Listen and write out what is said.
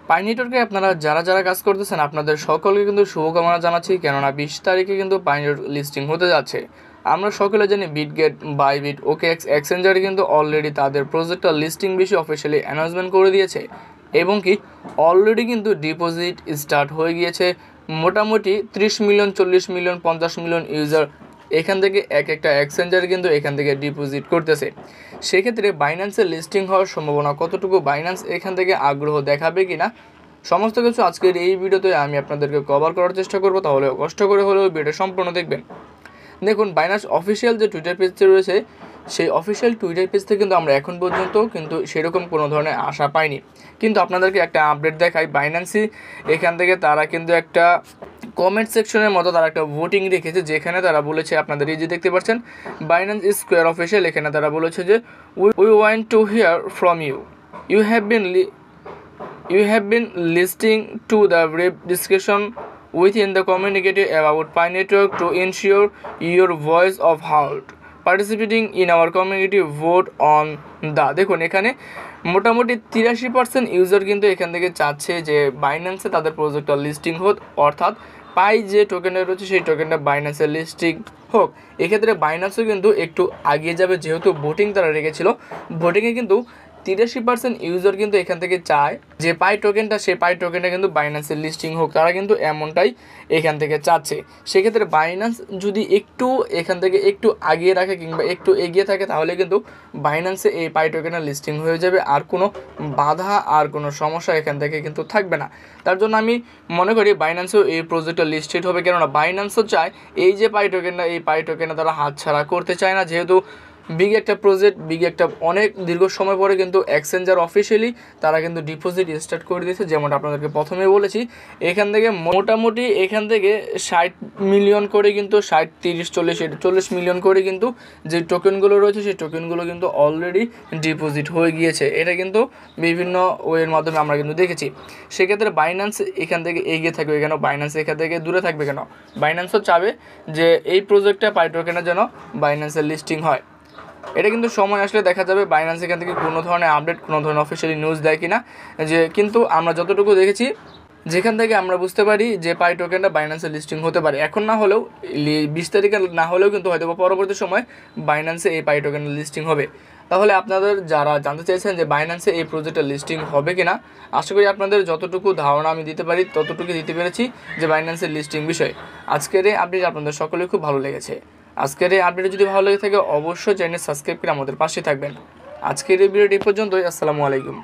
পাই নেটওয়ার্কে আপনারা যারা কাজ করতেছেন আপনাদের সকলকে কিন্তু শুভকামনা জানাচ্ছি, কেননা 20 তারিখে কিন্তু পাই নেটওয়ার্ক লিস্টিং হতে যাচ্ছে। আমরা সকলে জানি বিটগেট, বাইবিট, ওকেএক্স, এক্সচেঞ্জারে কিন্তু অলরেডি তাদের প্রজেক্টটা লিস্টিং বিষয়ে অফিসিয়ালি অ্যানাউন্সমেন্ট করে দিয়েছে এবং কি অলরেডি কিন্তু ডিপোজিট স্টার্ট হয়ে গিয়েছে। মোটামুটি 30 মিলিয়ন, 40 মিলিয়ন, 50 মিলিয়ন ইউজার এখান থেকে একটা এক্সচেঞ্জার কিন্তু এখান থেকে ডিপোজিট করতেছে। সেক্ষেত্রে বাইন্যান্সের লিস্টিং হওয়ার সম্ভাবনা কতটুকু, বাইন্যান্স এখান থেকে আগ্রহ দেখাবে কিনা, সমস্ত কিছু আজকের এই ভিডিওতে আমি আপনাদেরকে কভার করার চেষ্টা করব। তাহলে কষ্ট করে হলেও ভিডিও সম্পূর্ণ দেখবেন। দেখুন, বাইন্যান্স অফিসিয়াল যে টুইটার পেজটি রয়েছে সেই অফিসিয়াল টুইটার পেজ থেকে কিন্তু আমরা এখন পর্যন্ত কিন্তু সেরকম কোনো ধরনের আশা পাইনি। কিন্তু আপনাদেরকে একটা আপডেট দেখাই, বাইন্যান্সই এখান থেকে তারা কিন্তু একটা কমেন্ট সেকশনের মতো তারা একটা ভোটিং রেখেছে, যেখানে তারা বলেছে, আপনাদের এই যে দেখতে পাচ্ছেন বাইন্যান্স স্কোয়ার অফিসিয়াল, এখানে তারা বলেছে যে we want to hear from you have been listening to the brief discussion within the community about Pi Network to ensure your voice of heard participating in our community vote on the দেখুন এখানে মোটামুটি 83% user কিন্তু এখান থেকে চাচ্ছে যে বাইন্যান্সে তাদের প্রজেক্টটা লিস্টিং হোক, অর্থাৎ পাই যে টোকেনটা রয়েছে সেই টোকেনটা বাইন্যান্সের লিস্টিং হোক। এক্ষেত্রে বাইন্যান্সও কিন্তু একটু আগিয়ে যাবে, যেহেতু ভোটিং তারা রেখেছিল। ভোটিংয়ে কিন্তু 83% ইউজার কিন্তু এখান থেকে চায় যে পাই টোকেনটা, সেই পাই টোকেনটা কিন্তু বাইন্যান্সের লিস্টিং হোক, তারা কিন্তু এমনটাই এখান থেকে চাচ্ছে। সেক্ষেত্রে বাইন্যান্স যদি একটু এখান থেকে একটু আগিয়ে রাখে কিংবা একটু এগিয়ে থাকে, তাহলে কিন্তু বাইন্যান্সে এই পাই টোকেনের লিস্টিং হয়ে যাবে, আর কোনো বাধা আর কোনো সমস্যা এখান থেকে কিন্তু থাকবে না। তার জন্য আমি মনে করি বাইন্যান্সও এই প্রজেক্টটা লিস্টেড হবে, কেননা বাইন্যান্সও চায় এই যে পাই টোকেনটা, এই পাই টোকেনটা তারা হাতছাড়া করতে চায় না। যেহেতু বিগ একটা প্রজেক্ট, বিগ একটা অনেক দীর্ঘ সময় পরে কিন্তু এক্সচেঞ্জার অফিসিয়ালি তারা কিন্তু ডিপোজিট স্টার্ট করে দিয়েছে। যেমনটা আপনাদেরকে প্রথমে বলেছি, এখান থেকে মোটামুটি এখান থেকে 60 মিলিয়ন করে কিন্তু 60, 30, 40 মিলিয়ন করে কিন্তু যে টোকেনগুলো রয়েছে সেই টোকেনগুলো কিন্তু অলরেডি ডিপোজিট হয়ে গিয়েছে। এটা কিন্তু বিভিন্ন ওয়ের মাধ্যমে আমরা কিন্তু দেখেছি। সেক্ষেত্রে বাইন্যান্স এখান থেকে এগিয়ে থাকবে কেন, বাইন্যান্স এখান থেকে দূরে থাকবে কেন? বাইন্যান্সও চাবে যে এই প্রজেক্টটা পাই টোকেনের জন্য বাইন্যান্সের লিস্টিং হয়। এটা কিন্তু সময় আসলে দেখা যাবে বাইন্যান্স এখান থেকে কোনো ধরনের আপডেট, কোনো ধরনের অফিসিয়ালি নিউজ দেয় কিনা। যে কিন্তু আমরা যতটুকু দেখেছি, যেখান থেকে আমরা বুঝতে পারি যে পাই টোকেনটা বাইন্যান্সে লিস্টিং হতে পারে, এখন না হলেও 20 তারিখে না হলেও কিন্তু হয়তো পরবর্তী সময় বাইন্যান্সে এই পাই টোকেনের লিস্টিং হবে। তাহলে আপনাদের যারা জানতে চাইছেন যে বাইন্যান্সে এই প্রজেক্টের লিস্টিং হবে কিনা, আশা করি আপনাদের যতটুকু ধারণা আমি দিতে পারি ততটুকু দিতে পেরেছি যে বাইন্যান্সের লিস্টিং বিষয়ে। আজকের এই আপডেট আপনাদের সকলেই খুব ভালো লেগেছে। আজকের এই আপডেট যদি ভালো লেগে থাকে অবশ্যই চ্যানেল সাবস্ক্রাইব করে আমাদের পাশে থাকবেন। আজকের এই ভিডিওটি পর্যন্তই। আসসালামু আলাইকুম।